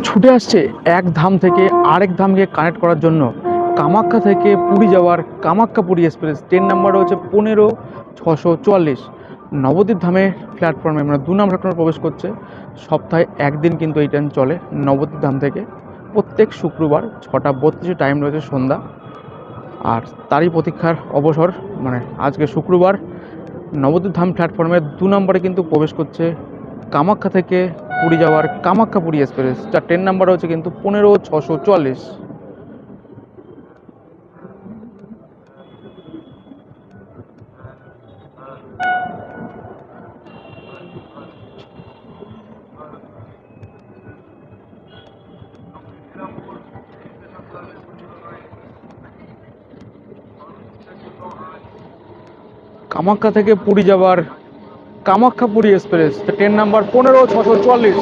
ছুটে আসছে এক ধাম থেকে আরেক ধামকে কানেক্ট করার জন্য। কামাখ্যা থেকে পুরী যাওয়ার Kamakhya Puri express train number হচ্ছে 15-644। নবদ্বীপ ধামের প্ল্যাটফর্মে মানে 2 নম্বর প্ল্যাটফর্মে প্রবেশ করছে। সপ্তাহে একদিন কিন্তু এই ট্রেন চলে নবদ্বীপ ধাম থেকে, প্রত্যেক শুক্রবার 6:32 টাইম রয়েছে সন্ধ্যা। আর তারই প্রতীক্ষার অবসর, মানে আজকে শুক্রবার নবদ্বীপ ধাম প্ল্যাটফর্মে 2 নম্বরে কিন্তু প্রবেশ করছে কামাখ্যা থেকে পুরী যাওয়ার কামাখ্যা পুরী এক্সপ্রেস, যার ট্রেন নাম্বার হচ্ছে কিন্তু 15-644। কামাখ্যা থেকে পুরী যাওয়ার Kamakhya Puri express train number 15-644।